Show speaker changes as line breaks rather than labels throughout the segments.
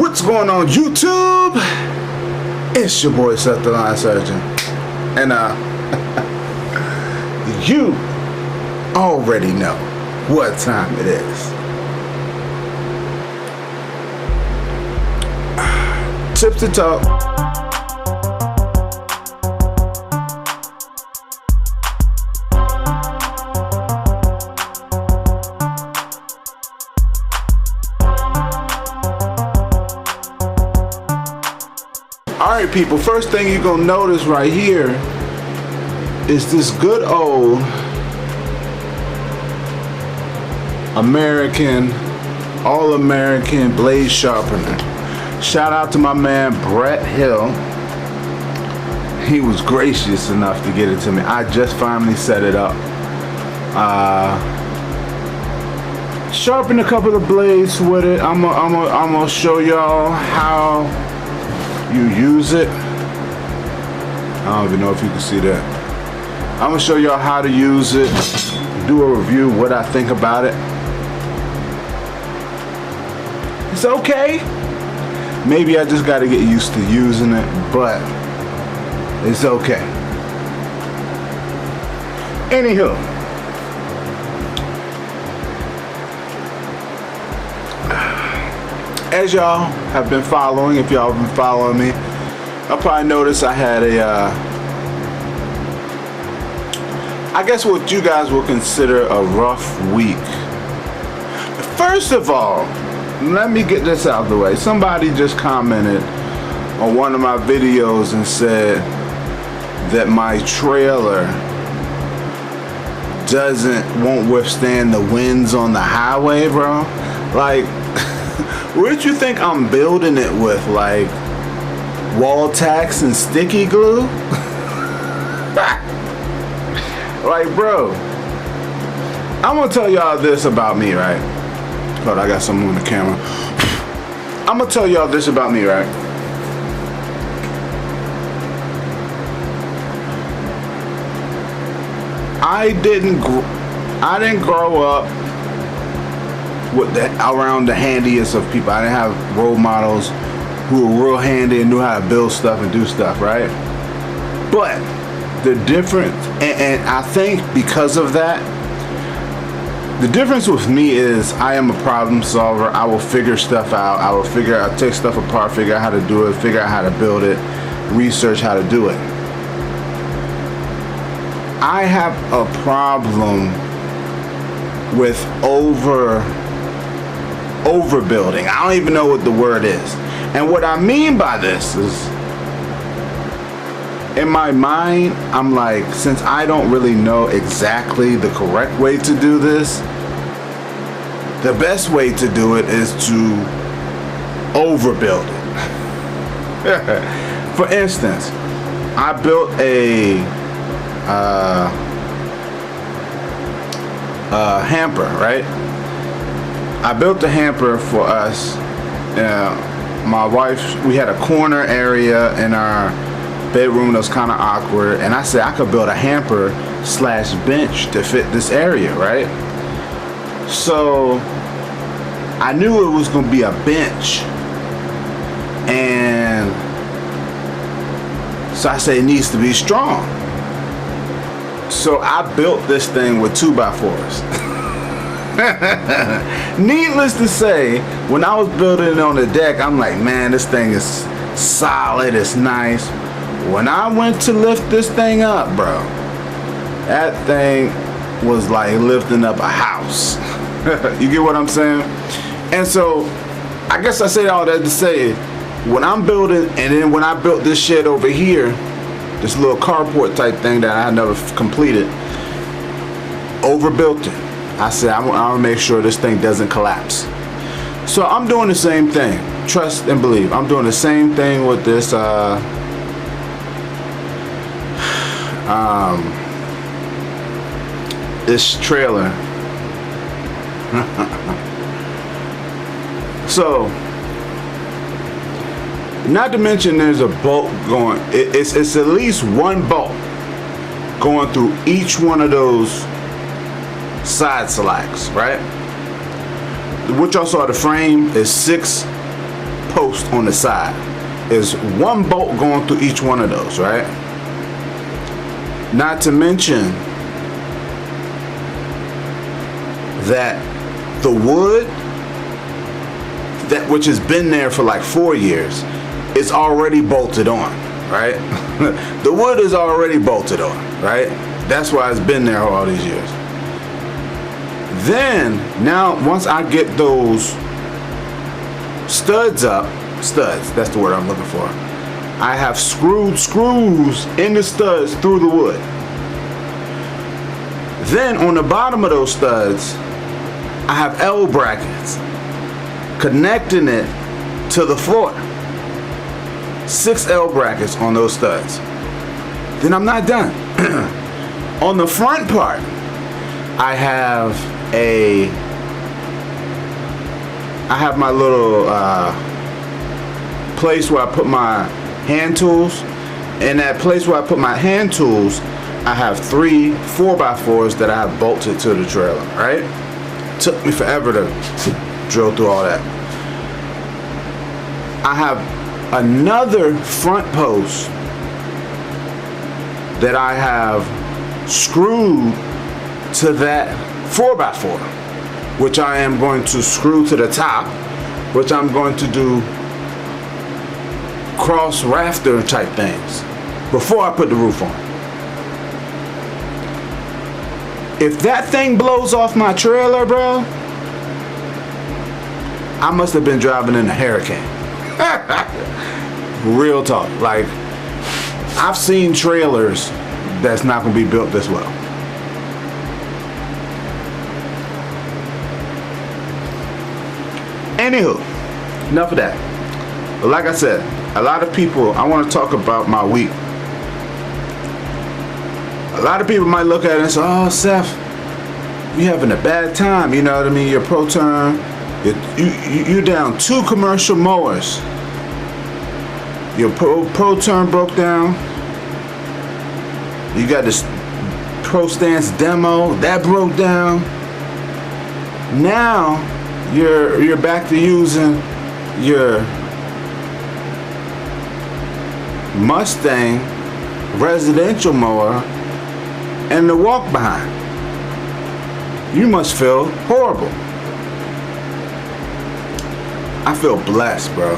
What's going on, YouTube? It's your boy Seth the Line Surgeon, and you already know what time it is. Tips to talk. Alright people, first thing you're gonna notice right here is this good old American, all-American blade sharpener. Shout out to my man Brett Hill. He was gracious enough to get it to me. I just finally set it up. Sharpened a couple of blades with it. I'm gonna show y'all how you use it. I don't even know if you can see that. I'm gonna show y'all how to use it, do a review, what I think about it. It's okay. Maybe I just gotta get used to using it, but it's okay. Anywho, as y'all have been following, if y'all have been following me, I'll probably notice I had a, I guess what you guys will consider a rough week. First of all, let me get this out of the way. Somebody just commented on one of my videos and said that my trailer won't withstand the winds on the highway, bro. Like, what did you think I'm building it with? Like wall tacks and sticky glue? Like, bro, I'm gonna tell y'all this about me, right? Hold on, I got something on the camera. I'm gonna tell y'all this about me, right? I didn't grow up with around the handiest of people. I didn't have role models who were real handy and knew how to build stuff and do stuff, right? But the difference, and I think because of that, the difference with me is I am a problem solver. I will figure stuff out. I'll take stuff apart, figure out how to do it, figure out how to build it, research how to do it. I have a problem with overbuilding. I don't even know what the word is. And what I mean by this is, in my mind, I'm like, since I don't really know exactly the correct way to do this, the best way to do it is to overbuild it. For instance, I built a hamper, right? I built a hamper for us. My wife, we had a corner area in our bedroom that was kind of awkward, and I said I could build a hamper slash bench to fit this area, right? So I knew it was going to be a bench, and so I said it needs to be strong. So I built this thing with 2x4s. Needless to say, when I was building it on the deck, I'm like, man, this thing is solid, it's nice. When I went to lift this thing up, bro, that thing was like lifting up a house. You get what I'm saying? And so I guess I say all that to say, when I'm building, and then when I built this shed over here, this little carport type thing that I never completed, overbuilt it. I said, I'm gonna make sure this thing doesn't collapse. So I'm doing the same thing. Trust and believe. I'm doing the same thing with this this trailer. So, not to mention there's a bolt going, it's at least one bolt going through each one of those side slacks, right? What y'all saw, the frame is 6 post on the side. Is one bolt going through each one of those, right? Not to mention that the wood, that which has been there for like 4 years, is already bolted on, right? The wood is already bolted on, right? That's why it's been there all these years. Then, now, once I get those studs up, studs, that's the word I'm looking for, I have screwed screws in the studs through the wood. Then, on the bottom of those studs, I have L brackets connecting it to the floor. 6 L brackets on those studs. Then I'm not done. On the front part, I have my little place where I put my hand tools. In that place where I put my hand tools, I have 3 4x4s that I have bolted to the trailer, right? Took me forever to drill through all that. I have another front post that I have screwed to that 4x4, which I am going to screw to the top, which I'm going to do cross rafter type things before I put the roof on. If that thing blows off my trailer, bro, I must have been driving in a hurricane. Real talk. Like, I've seen trailers that's not gonna be built this well. Anywho, enough of that. But like I said, a lot of people, I want to talk about my week. A lot of people might look at it and say, oh, Seth, you having a bad time, you know what I mean? Your ProTurn, you're down 2 commercial mowers. Your ProTurn broke down. You got this Pro Stance demo, that broke down. Now you're back to using your Mustang residential mower and the walk behind. You must feel horrible. I feel blessed, bro.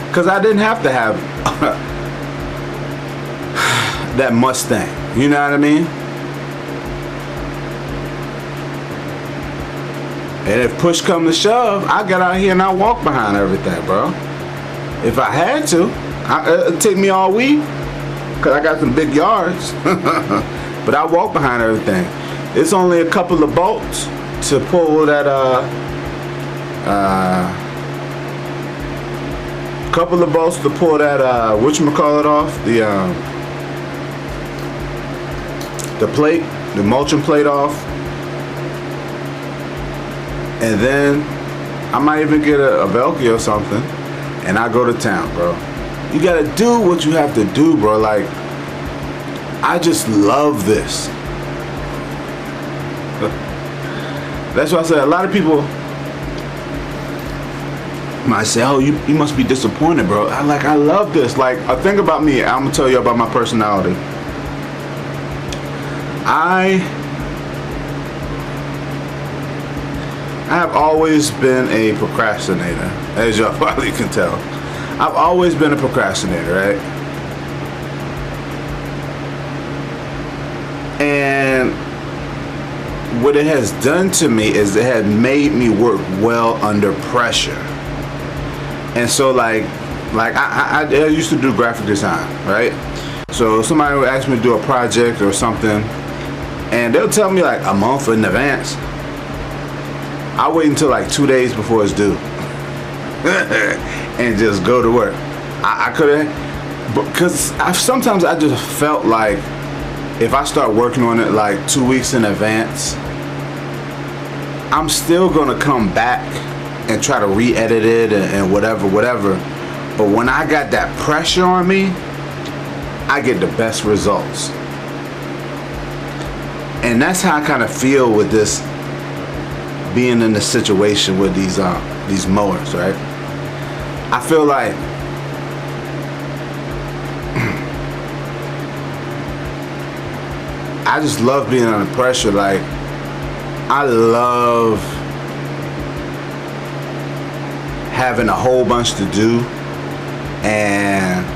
Because I didn't have to have that Mustang. You know what I mean? And if push come to shove, I got out here and I walk behind everything, bro. If I had to, it'd take me all week, because I got some big yards. But I walk behind everything. It's only a couple of bolts to pull that, couple of bolts to pull that, whatchamacallit off, the plate, the mulching plate off. And then I might even get a Velcro or something, and I go to town, bro. You gotta do what you have to do, bro. Like, I just love this. That's why I said a lot of people might say, oh, you must be disappointed, bro. I love this. Like, a thing about me, I'm gonna tell you about my personality. I have always been a procrastinator, as y'all probably can tell. I've always been a procrastinator, right? And what it has done to me is it had made me work well under pressure. And so I used to do graphic design, right? So somebody would ask me to do a project or something, and they'll tell me like a month in advance. I wait until like 2 days before it's due and just go to work. I could have, because sometimes I just felt like if I start working on it like 2 weeks in advance, I'm still gonna come back and try to re-edit it and whatever. But when I got that pressure on me, I get the best results. And that's how I kind of feel with this, being in this situation with these mowers, right? I feel like I just love being under pressure. Like, I love having a whole bunch to do and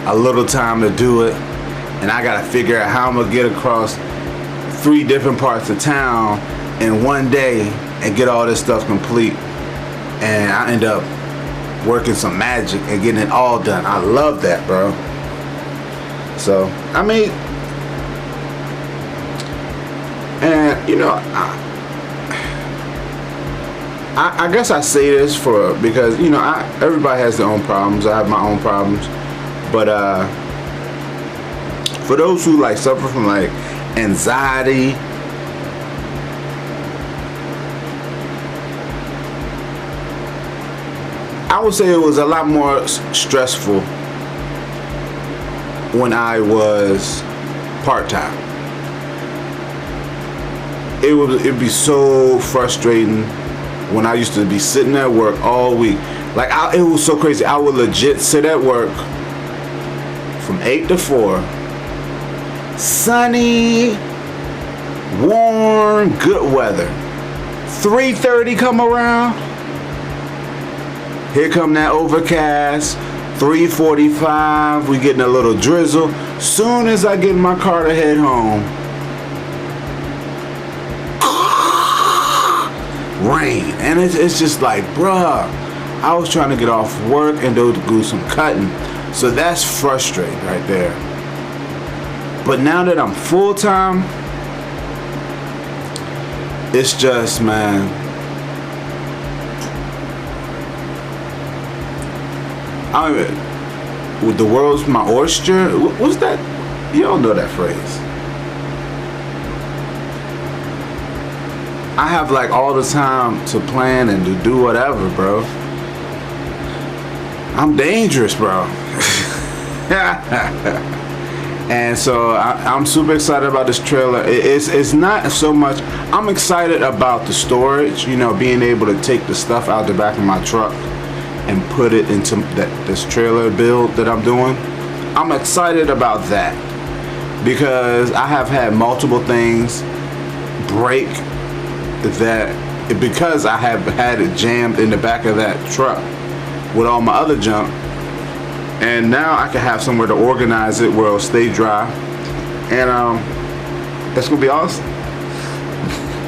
a little time to do it, and I gotta figure out how I'm gonna get across 3 different parts of town in one day and get all this stuff complete, and I end up working some magic and getting it all done. I love that, bro. So I mean, and you know, I guess I say this because you know, everybody has their own problems. I have my own problems, but for those who like suffer from like anxiety, I would say it was a lot more stressful when I was part-time. It'd be so frustrating when I used to be sitting at work all week. Like, it was so crazy. I would legit sit at work from 8 to 4, sunny, warm, good weather. 3:30 come around, here come that overcast. 3:45, we getting a little drizzle. Soon as I get in my car to head home, rain. And it's just like, bruh, I was trying to get off work and do some cutting. So that's frustrating right there. But now that I'm full-time, it's just, man, with the world's my oyster. What's that? You don't know that phrase. I have like all the time to plan and to do whatever, bro. I'm dangerous, bro. And so I'm super excited about this trailer. It's not so much, I'm excited about the storage, you know, being able to take the stuff out the back of my truck and put it into this trailer build that I'm doing. I'm excited about that because I have had multiple things break because I have had it jammed in the back of that truck with all my other junk, and now I can have somewhere to organize it where it'll stay dry, and that's gonna be awesome.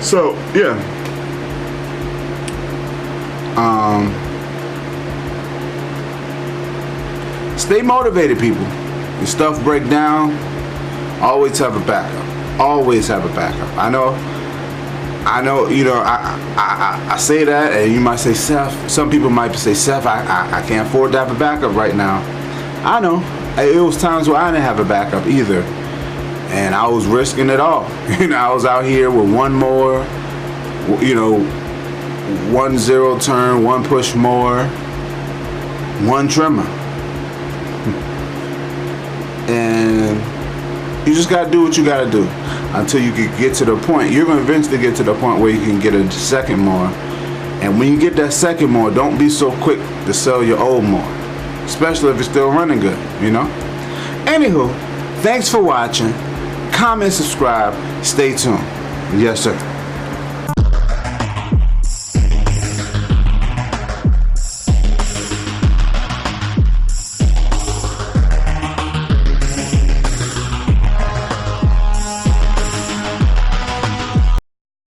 So yeah, stay motivated, people. Your stuff break down, always have a backup. Always have a backup. I know, you know, I say that, and you might say, Seth, some people might say, Seth, I can't afford to have a backup right now. I know. It was times where I didn't have a backup either, and I was risking it all. You know, I was out here with one mower, you know, 1 0 turn, 1 push mower, 1 trimmer. And you just gotta do what you gotta do until you can get to the point. You're gonna eventually get to the point where you can get a second mower. And when you get that second mower, don't be so quick to sell your old mower, especially if it's still running good, you know? Anywho, thanks for watching. Comment, subscribe, stay tuned. Yes, sir.